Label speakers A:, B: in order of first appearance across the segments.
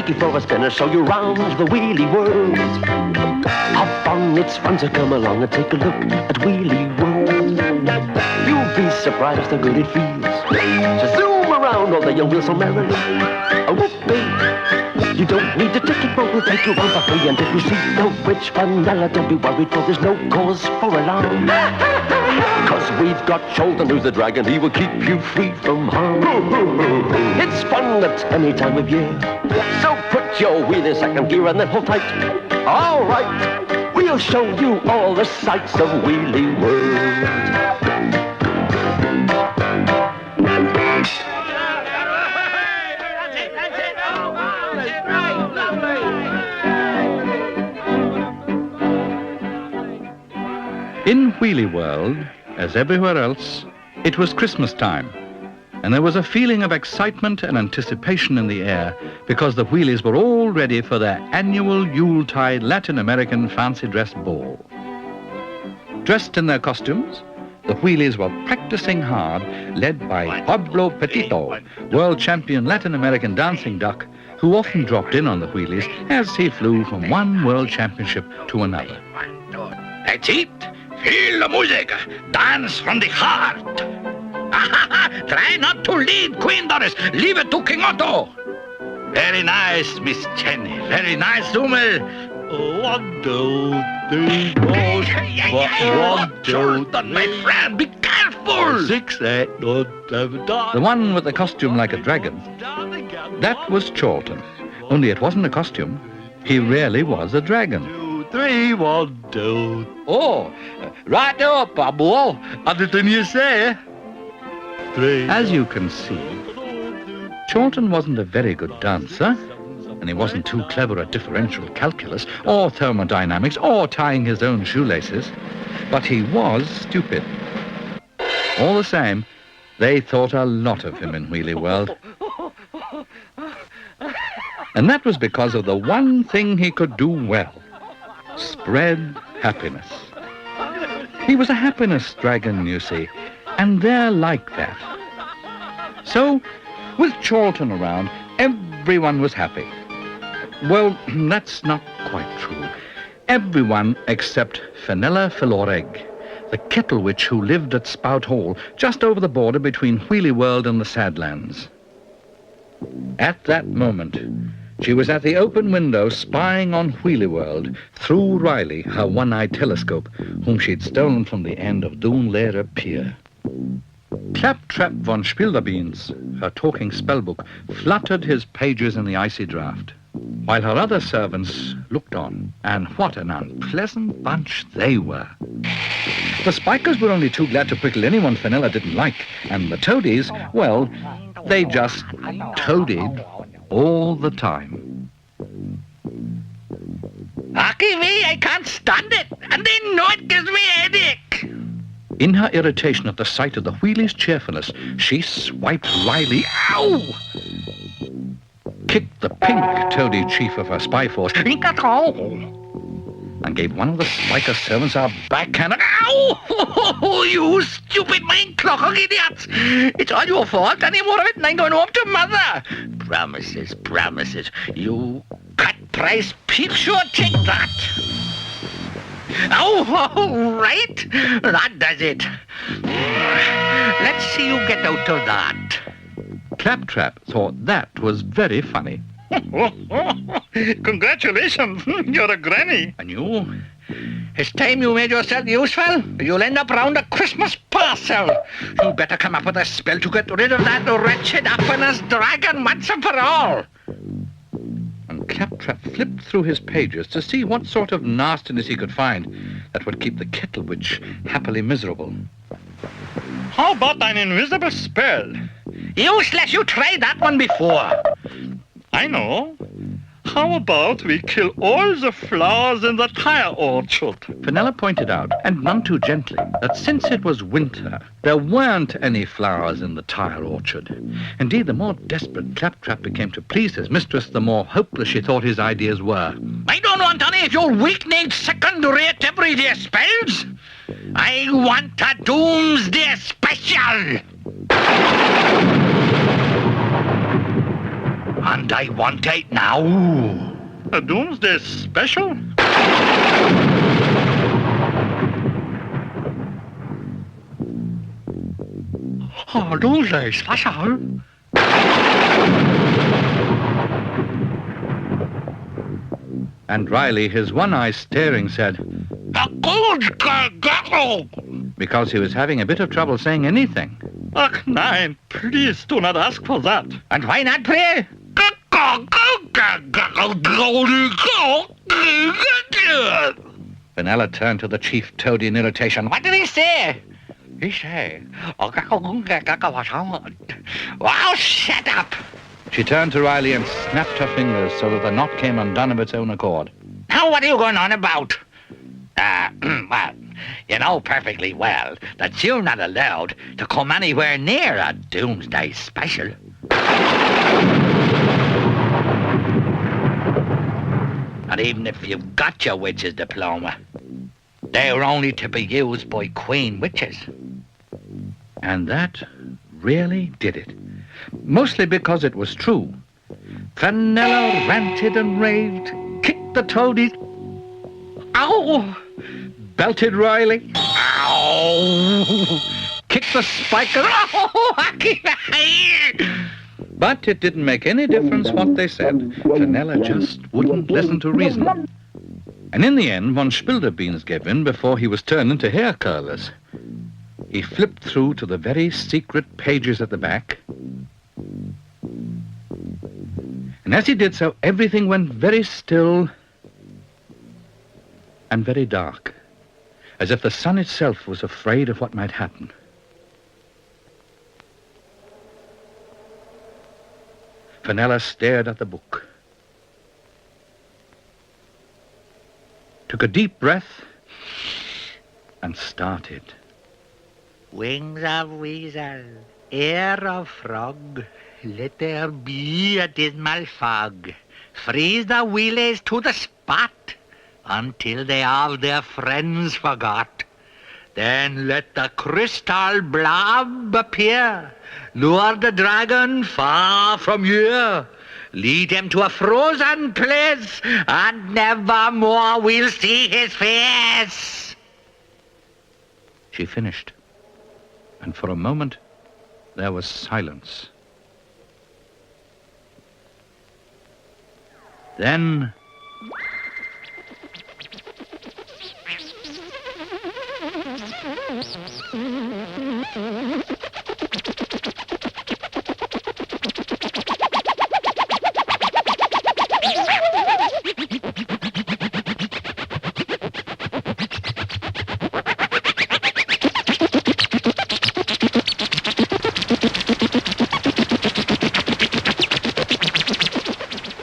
A: take you for a spin and show you round the wheelie world. Hop on, it's fun, so come along and take a look at Wheelie World. You'll be surprised how good it feels. So zoom around all the young wheels so merrily. Oh, whoopee. You don't need a ticket, but we'll take you on for free. And if you see no rich vanilla, don't be worried, for there's no cause for alarm. Cause we've got Charlton, who's the dragon, he will keep you free from harm. It's fun at any time of year, so put your wheel in second gear and then hold tight. All right, we'll show you all the sights of Wheelie World.
B: In Wheelie World, as everywhere else, it was Christmas time, and there was a feeling of excitement and anticipation in the air because the Wheelies were all ready for their annual Yuletide Latin American fancy dress ball. Dressed in their costumes, the Wheelies were practicing hard, led by Pablo Petito, world champion Latin American dancing duck, who often dropped in on the Wheelies as he flew from one world championship to another.
C: That's it. Feel the music. Dance from the heart. Try not to lead, Queen Doris. Leave it to King Otto. Very nice, Miss Jenny. Very nice, Dummel. 1, 2, 3, 4. Chorlton, my friend, be careful.
D: 6, 8, 9, 7, 8.
B: The one with the costume like a dragon, that was Chorlton. Only it wasn't a costume. He really was a dragon.
D: 2, 3, 1, 2.
B: Oh, right up, Pablo.
D: Anything you say? 3.
B: As you can see, Chorlton wasn't a very good dancer, and he wasn't too clever at differential calculus, or thermodynamics, or tying his own shoelaces, but he was stupid. All the same, they thought a lot of him in Wheelie World. And that was because of the one thing he could do well: spread happiness. He was a happiness dragon, you see, and they're like that. So, with Chorlton around, everyone was happy. Well, that's not quite true. Everyone except Fenella Filoreg, the kettle witch who lived at Spout Hall, just over the border between Wheelie World and the Sadlands. At that moment, she was at the open window spying on Wheelie World through Riley, her one-eyed telescope, whom she'd stolen from the end of Doonlere Pier. Claptrap von Spilderbeans, her talking spellbook, fluttered his pages in the icy draught, while her other servants looked on, and what an unpleasant bunch they were. The Spikers were only too glad to prickle anyone Fenella didn't like, and the Toadies, well, they just toadied all the time.
C: Lucky me, I can't stand it, and they know it gives me a headache.
B: In her irritation at the sight of the Wheelies' cheerfulness, she swiped Riley, ow! Kicked the pink toady chief of her spy force, and gave one of the Spiker servants a backhand.
C: Ow! You stupid mind-clocker idiots! It's all your fault. Any more of it and I'm going home to Mother. Promises, promises. You cut-price peep show, take that. Oh, all right. That does it. Let's see you get out of that.
B: Claptrap thought that was very funny.
C: Congratulations, you're a granny. And you? It's time you made yourself useful. You'll end up round a Christmas parcel. You better come up with a spell to get rid of that wretched happiness dragon once and for all.
B: And Claptrap flipped through his pages to see what sort of nastiness he could find that would keep the kettle witch happily miserable.
D: How about an invisible spell?
C: Useless, you tried that one before.
D: I know. How about we kill all the flowers in the tire orchard?
B: Fenella pointed out, and none too gently, that since it was winter, there weren't any flowers in the tire orchard. Indeed, the more desperate Claptrap became to please his mistress, the more hopeless she thought his ideas were.
C: I don't want any of your weak-kneed, second-rate everyday spells. I want a doomsday special. And and I want it now.
D: A doomsday special?
C: Oh, doomsday special?
B: And Riley, his one eye staring, said, because he was having a bit of trouble saying anything.
D: Ach, nein, please do not ask for that.
C: And why not pray?
B: Fenella turned to the chief toady in irritation.
C: What did he say? He said, wow, shut up.
B: She turned to Riley and snapped her fingers so that the knot came undone of its own accord.
C: Now what are you going on about? Well, you know perfectly well that you're not allowed to come anywhere near a doomsday special. And even if you've got your witch's diploma, they're only to be used by queen witches.
B: And that really did it. Mostly because it was true. Fenella ranted and raved, kicked the toadies. Ow! Belted Riley.
C: Ow!
B: Kicked the spiker. But it didn't make any difference what they said. Fenella just wouldn't listen to reason. And in the end, von Spilderbeans gave in before he was turned into hair curlers. He flipped through to the very secret pages at the back. And as he did so, everything went very still and very dark, as if the sun itself was afraid of what might happen. Fenella stared at the book, took a deep breath, and started.
C: Wings of weasel, ear of frog, let there be a dismal fog. Freeze the wheelies to the spot until they have their friends forgot. Then let the crystal blob appear. Lure the dragon far from here. Lead him to a frozen place, and never more we'll see his face.
B: She finished, and for a moment there was silence. Then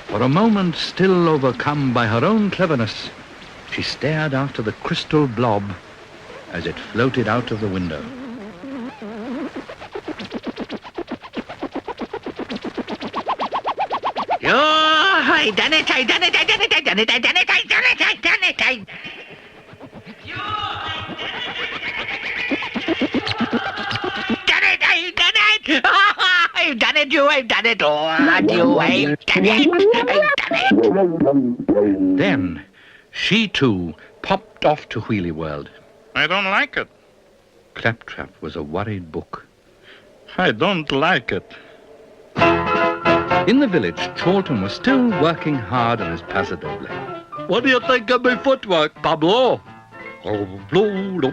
B: for a moment, still overcome by her own cleverness, she stared after the crystal blob as it floated out of the window.
C: Oh, I done it, I done it, I done it, I done it, I done it, I done it, I done it, I... Done it, I done it! I've done it, you, I've done it, oh, you, I've done it, I've done it.
B: Then she too popped off to Wheelie World.
D: I don't like it.
B: Claptrap was a worried book.
D: I don't like it.
B: In the village, Chorlton was still working hard on his paso doble.
A: What do you think of my footwork, Pablo? Oh, no,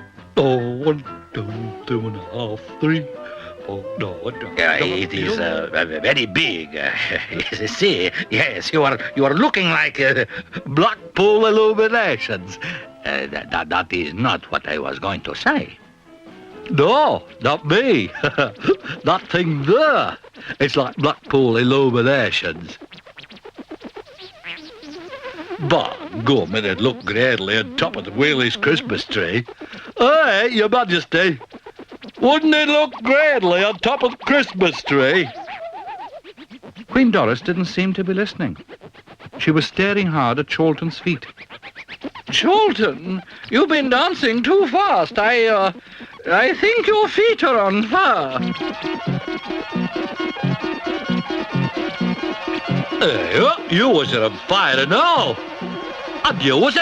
A: 1, 2, 2.5, 3, 4, no,
C: It is very big. You see, yes, you are looking like Blackpool Illuminations. That is not what I was going to say.
A: No, not me. That thing there. It's like Blackpool Illuminations. But, gum, it'd look greatly on top of the Wheelies Christmas tree. Hey, Your Majesty, wouldn't it look greatly on top of the Christmas tree?
B: Queen Doris didn't seem to be listening. She was staring hard at Chorlton's feet.
A: Chorlton, you've been dancing too fast. I think your feet are on fire.
C: You was on fire and all. And you was.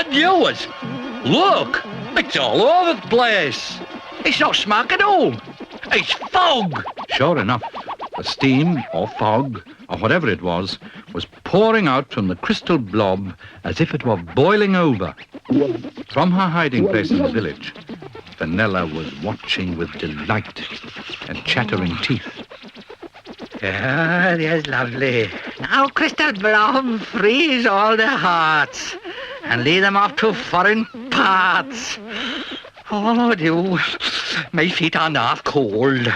C: Look, it's all over the place. It's not smoke at all. It's fog.
B: Sure enough, the steam, or fog, or whatever it was pouring out from the crystal blob as if it were boiling over. From her hiding place in the village, Fenella was watching with delight and chattering teeth.
C: Ah, that's lovely. Now, crystal blob, freeze all their hearts and lead them off to foreign parts. Oh, dear, my feet are not cold.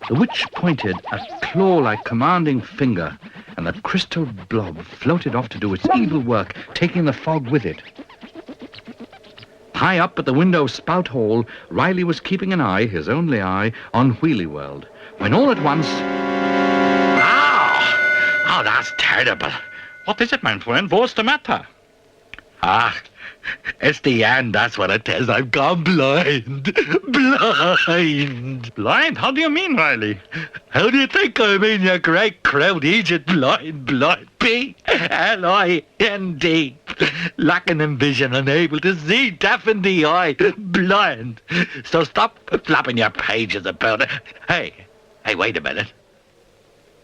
B: The witch pointed a claw-like commanding finger, and the crystal blob floated off to do its evil work, taking the fog with it. High up at the window spout hole, Riley was keeping an eye, his only eye, on Wheelie World, when all at once...
C: Oh, that's terrible.
D: What is it, my friend? What's the matter?
C: It's the end, that's what it is. I've gone blind. Blind.
D: Blind? How do you mean, Riley?
C: How do you think I mean, you great crowd agent? Blind. B-L-I-N-D. Lacking in vision, unable to see, deaf in the eye. Blind. So stop flapping your pages about it. Hey, wait a minute.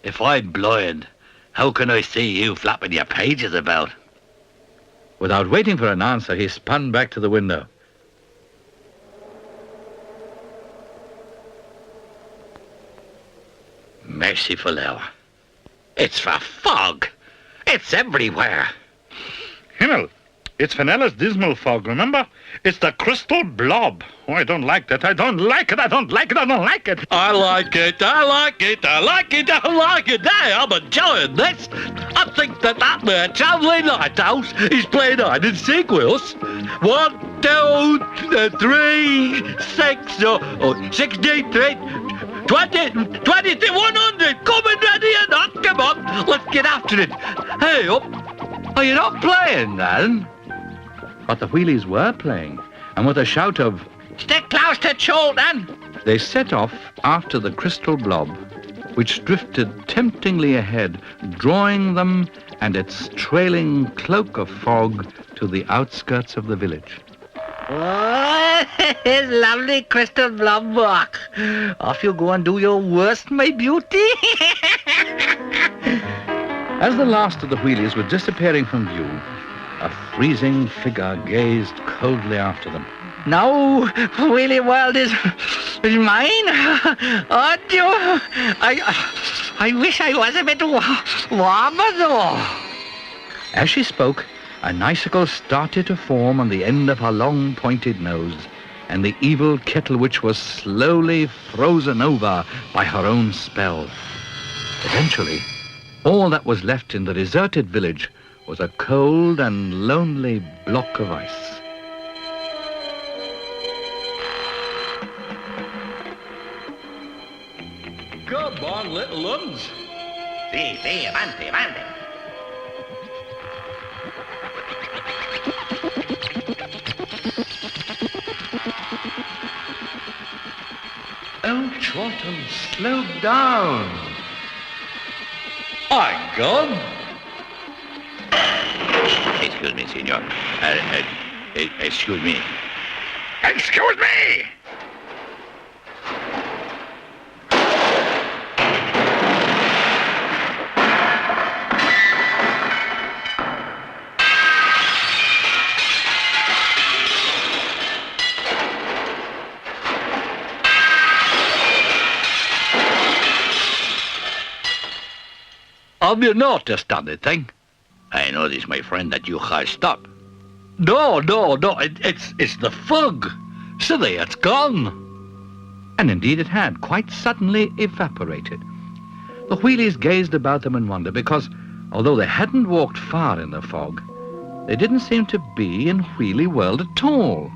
C: If I'm blind, how can I see you flapping your pages about?
B: Without waiting for an answer, he spun back to the window.
C: Merciful hour. It's for fog. It's everywhere.
D: Himmel, it's Fenella's dismal fog, remember? It's the crystal blob. Oh, I don't like that. I don't like it.
C: I like it. I like it. Hey, I'm enjoying this. I think that there travelling lighthouse is playing hide and seek with us. 1, 2, 3, 6, 63, 20, 100. Coming ready and on. Come on, let's get after it. Hey, up. Are you not playing, then?
B: But the Wheelies were playing, and with a shout of,
C: "Stick close to Charlton!"
B: they set off after the crystal blob, which drifted temptingly ahead, drawing them and its trailing cloak of fog to the outskirts of the village.
C: Oh, it's lovely crystal blob walk. Off you go and do your worst, my beauty.
B: As the last of the Wheelies were disappearing from view, a freezing figure gazed coldly after them.
C: Now, Wheelie World is mine. Oh, dear. I wish I was a bit warmer, though.
B: As she spoke, an icicle started to form on the end of her long pointed nose, and the evil kettle witch was slowly frozen over by her own spell. Eventually, all that was left in the deserted village was a cold and lonely block of ice.
C: Come on, little uns. Si, avante.
B: Oh, Chorlton, slow down.
C: I'm gone. Excuse me, senor. Excuse me. Excuse me! Have you noticed anything? I noticed, my friend, that you have stopped. No, it's the fog. So there, it's gone.
B: And indeed it had quite suddenly evaporated. The Wheelies gazed about them in wonder because, although they hadn't walked far in the fog, they didn't seem to be in Wheelie World at all.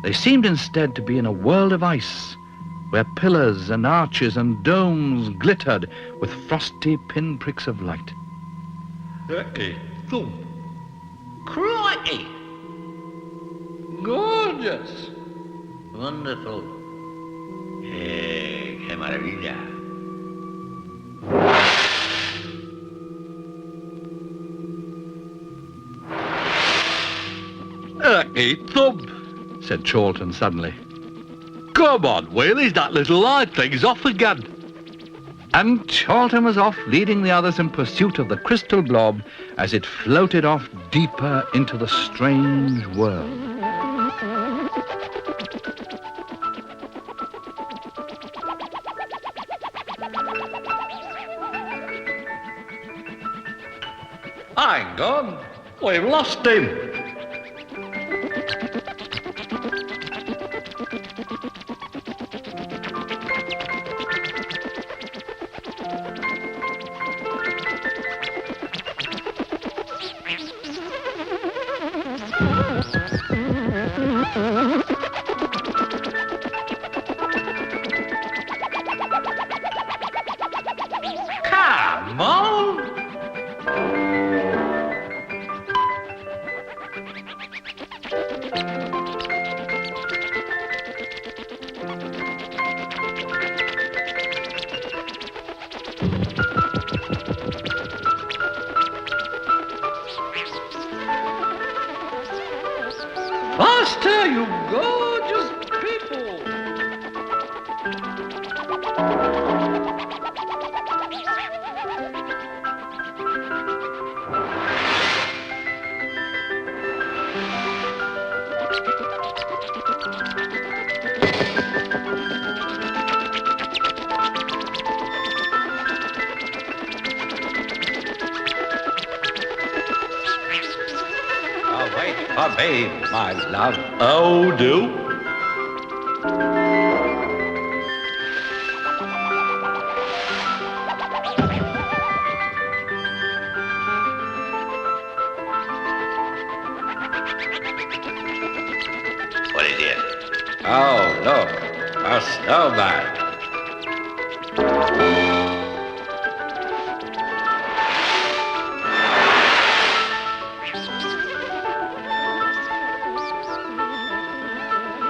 B: They seemed instead to be in a world of ice, where pillars and arches and domes glittered with frosty pinpricks of light.
C: Hey, thump. Crikey! Gorgeous! Wonderful. Hey, que maravilla.
B: eat them, said Chorlton suddenly. Come on, Wheelies, that little light thing's off again. And Charlton was off, leading the others in pursuit of the crystal blob as it floated off deeper into the strange world. Hang on, we've lost him. Come on! Faster, you gorgeous people! Wait for me, my love. Oh, do?
C: What is it? Oh, look, a snowman.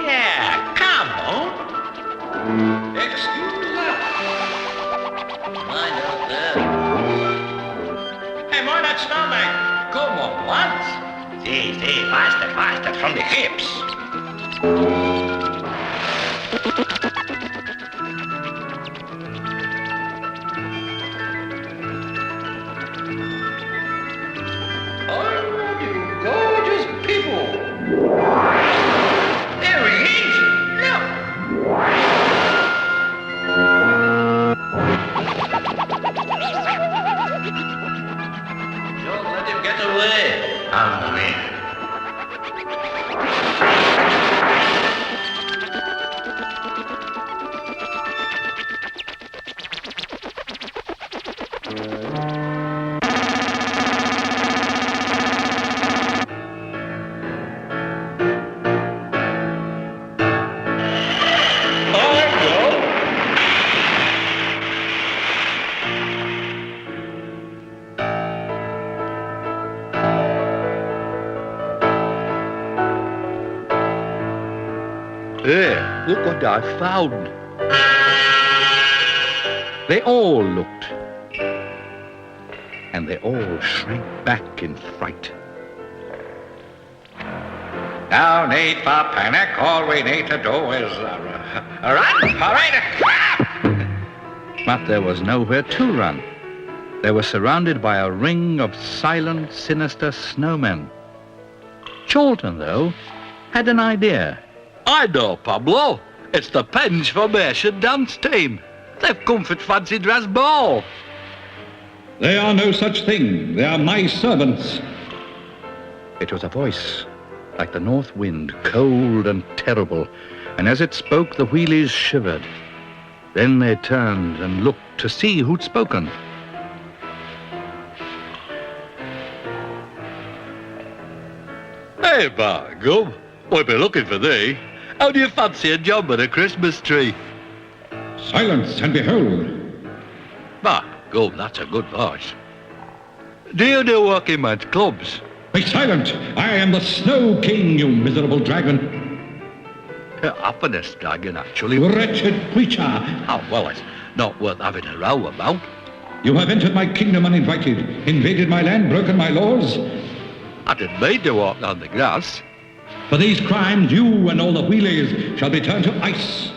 C: Yeah, come on. Excuse us. Mind out there. Hey, more that snowman. Come on, once. See, faster, faster, from the hips. Oh, you gorgeous people. There he is. Look. Don't let him get away. Come in.
B: Here, look what I found. They all looked, and they all shrank back in fright.
C: No need for panic. All we need to do is run. All right.
B: But there was nowhere to run. They were surrounded by a ring of silent, sinister snowmen. Charlton, though, had an idea. I know, Pablo. It's the Penge Formation dance team. They've come for fancy dress ball.
E: They are no such thing. They are my servants.
B: It was a voice, like the north wind, cold and terrible, and as it spoke, the Wheelies shivered. Then they turned and looked to see who'd spoken. Hey, by gum, we've been looking for thee. How do you fancy a job at a Christmas tree?
E: Silence and behold.
B: By gum, that's a good voice. Do you do working men's clubs?
E: Be silent. I am the Snow King, you miserable dragon.
B: Happiness dragon, actually.
E: Wretched creature.
B: Oh, well, it's not worth having a row about.
E: You have entered my kingdom uninvited, invaded my land, broken my laws.
B: I didn't mean to walk on the grass.
E: For these crimes, you and all the Wheelies shall be turned to ice,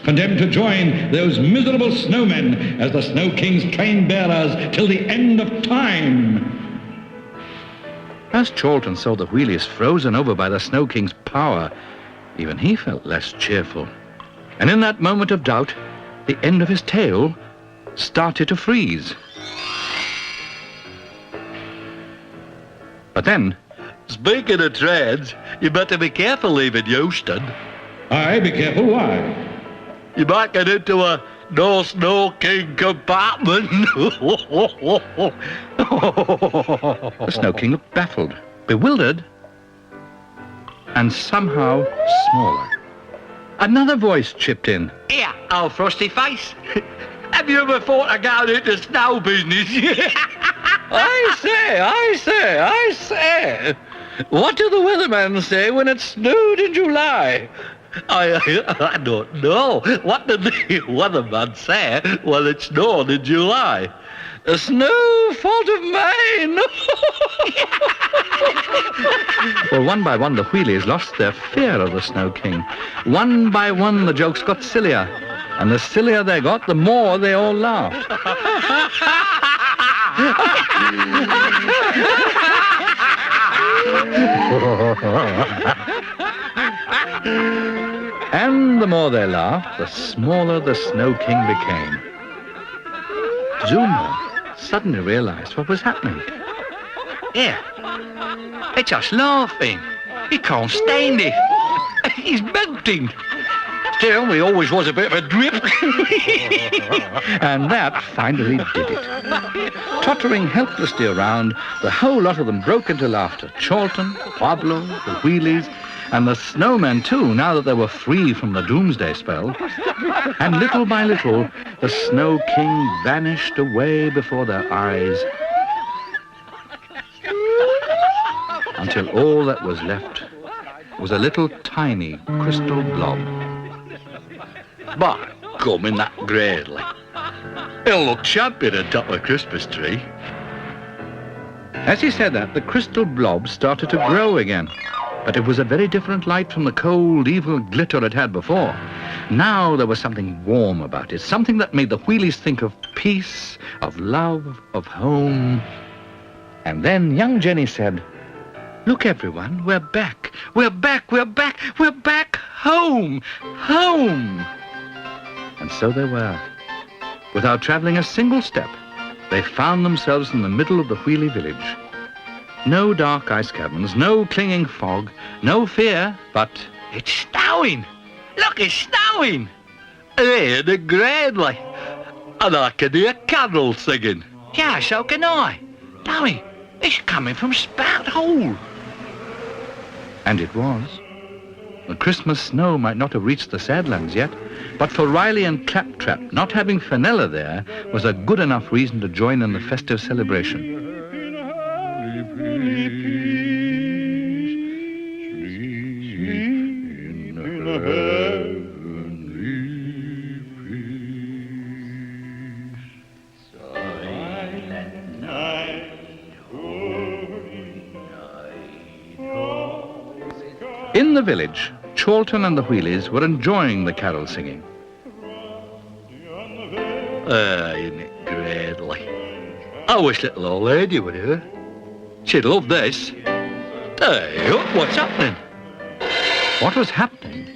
E: condemned to join those miserable snowmen as the Snow King's train bearers till the end of time.
B: As Charlton saw the Wheelies frozen over by the Snow King's power, even he felt less cheerful. And in that moment of doubt, the end of his tail started to freeze. But then,
C: Speaking of trains, you better be careful leaving Euston.
E: Aye, be careful, why?
C: You might get into a no Snow King compartment.
B: the Snow King looked baffled, bewildered, and somehow smaller. Another voice chipped in.
C: Here, old frosty face. Have you ever thought of going into snow business?
B: I say. What do the weathermen say when it snowed in July?
C: I don't know. What did the weatherman say when it snowed in July?
B: A snow fault of mine. Well, one by one, the Wheelies lost their fear of the Snow King. One by one, the jokes got sillier. And the sillier they got, the more they all laughed. And the more they laughed, the smaller the Snow King became. Zuma suddenly realized what was happening.
C: Yeah, they're just laughing. He can't stand it. He's melting. Still, he always was a bit of a drip.
B: And that finally did it. Tottering helplessly around, the whole lot of them broke into laughter. Charlton, Pablo, the Wheelies, and the snowmen too, now that they were free from the doomsday spell. And little by little, the Snow King vanished away before their eyes, until all that was left was a little tiny crystal blob.
C: But coming that greatly. He'll look champion atop a Christmas tree.
B: As he said that, the crystal blob started to grow again. But it was a very different light from the cold, evil glitter it had before. Now there was something warm about it, something that made the Wheelies think of peace, of love, of home. And then young Jenny said, "Look, everyone, we're back. We're back, we're back, we're back home, home." And so they were. Without traveling a single step, they found themselves in the middle of the Wheelie village. No dark ice caverns, no clinging fog, no fear, but
C: It's snowing. Look, it's snowing. Here the Gradley. And I can hear candles singing. Yeah, so can I. Tommy, it's coming from Spout Hole.
B: And it was. The Christmas snow might not have reached the Sadlands yet, but for Riley and Claptrap, not having Fenella there was a good enough reason to join in the festive celebration. In the village, Chorlton and the Wheelies were enjoying the carol singing.
C: Isn't it Gradley? I wish little old lady were here. She'd love this. Hey, what's happening?
B: What was happening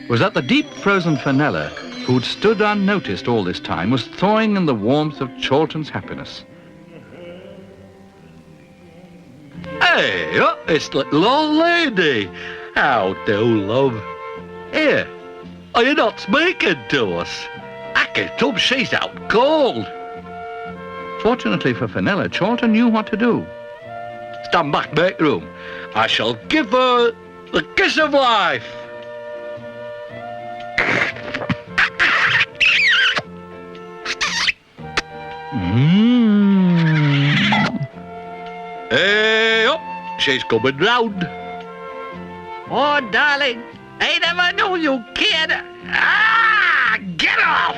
B: was that the deep-frozen Fenella, who'd stood unnoticed all this time, was thawing in the warmth of Chorlton's happiness.
C: Hey, it's little old lady. How do, love? Here, are you not speaking to us? I can tell she's out cold.
B: Fortunately for Fenella, Chorlton knew what to do.
C: Stand back, back room. I shall give her the kiss of life. Hey, she's coming round. Oh, darling, I never knew you cared. Ah, get off!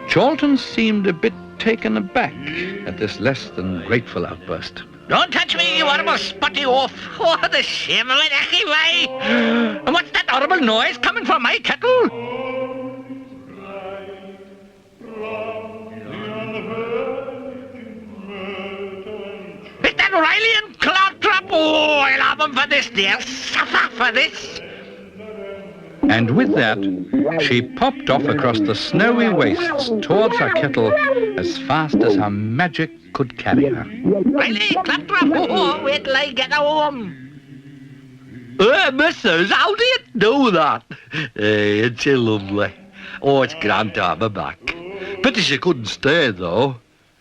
B: Chorlton seemed a bit taken aback at this less than grateful outburst.
C: Don't touch me, you horrible spotty oaf. Oh, the shame of it, anyway. And what's that horrible noise coming from my kettle? Is that Riley and Cloudtrap? Oh, I'll have them for this, dear. Suffer for this.
B: And with that, she popped off across the snowy wastes towards her kettle as fast as her magic could carry her.
C: Riley, Claptrap, oh, wait till I get home.
A: Missus, how do you do that? It's lovely. Oh, it's grand to have her back. Pity she couldn't stay, though.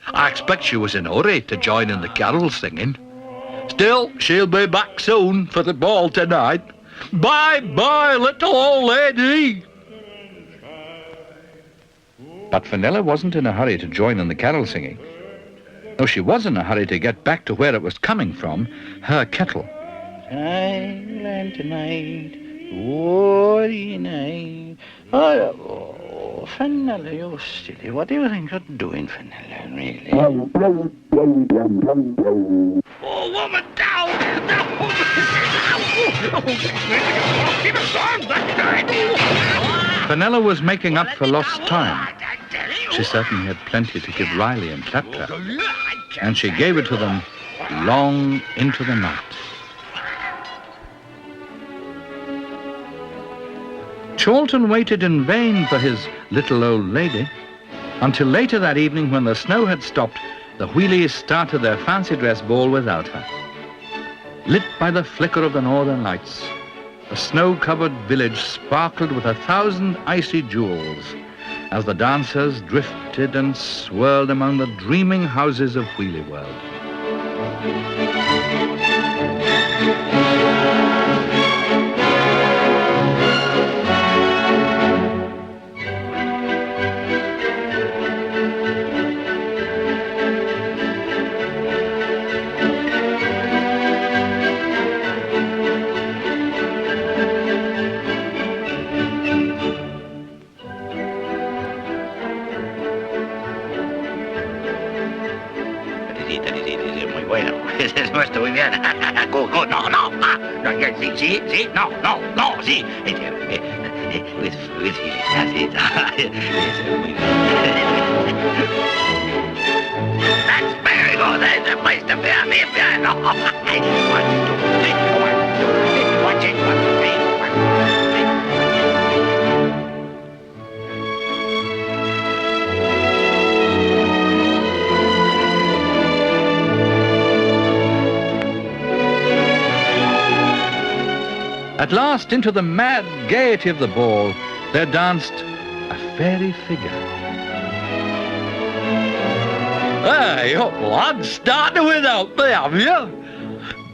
A: I expect she was in a hurry to join in the carol singing. Still, she'll be back soon for the ball tonight. Bye-bye, little old lady.
B: But Fenella wasn't in a hurry to join in the carol singing. Though she was in a hurry to get back to where it was coming from, her kettle.
C: Silent night, holy night. Oh, Fenella, you silly. What do you think you're doing, Fenella, really? Oh, woman, down!
B: Fenella was making up for lost time. She certainly had plenty to give Riley and Claptrap, and she gave it to them long into the night. Charlton waited in vain for his little old lady, until later that evening when the snow had stopped, the Wheelies started their fancy dress ball without her. Lit by the flicker of the northern lights, the snow-covered village sparkled with 1,000 icy jewels as the dancers drifted and swirled among the dreaming houses of Wheelie World.
C: Muy bueno. Eso está muy bien. Go, no, no. No, sí, no, sí. With feeling, that's it. It's muy bien. That's very good. That's the place to be. I'm here. No. 1, 2, 3. 1, 2, 3. 1, 2, 3.
B: At last, into the mad gaiety of the ball, there danced a fairy figure.
A: Hey, up, lad, starting without me, have you?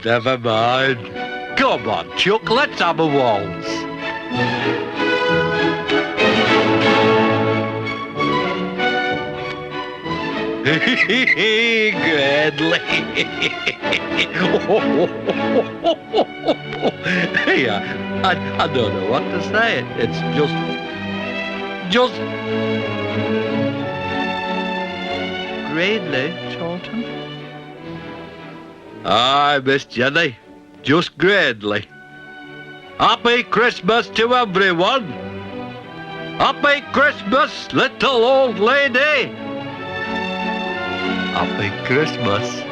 A: Never mind. Come on, Chuck, let's have a waltz. Gladly. Yeah, I don't know what to say. It's just
B: Gradely, Charlton?
A: Aye, Miss Jenny, just gradely. Happy Christmas to everyone. Happy Christmas, little old lady. Happy Christmas.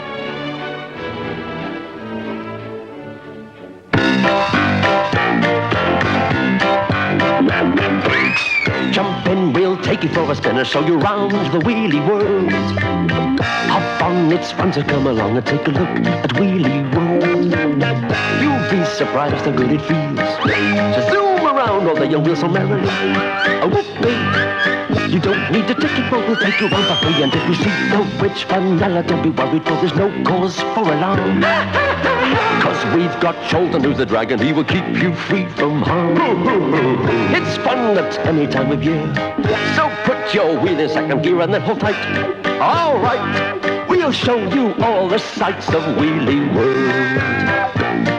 A: Jump in, we'll take you for a spin and show you round the wheelie world. Hop on, it's fun to come along and take a look at Wheelie World. You'll be surprised how good it feels to zoom around all the young wheels so merrily. Oh, whoop-wee. You don't need a ticket, but we'll take you on for free. And if you see the witch Fenella, don't be worried, for there's no cause for alarm. Cause we've got Chorlton, who's the dragon, he will keep you free from harm. It's fun at any time of year, so put your wheel in second gear and then hold tight. All right, we'll show you all the sights of Wheelie World.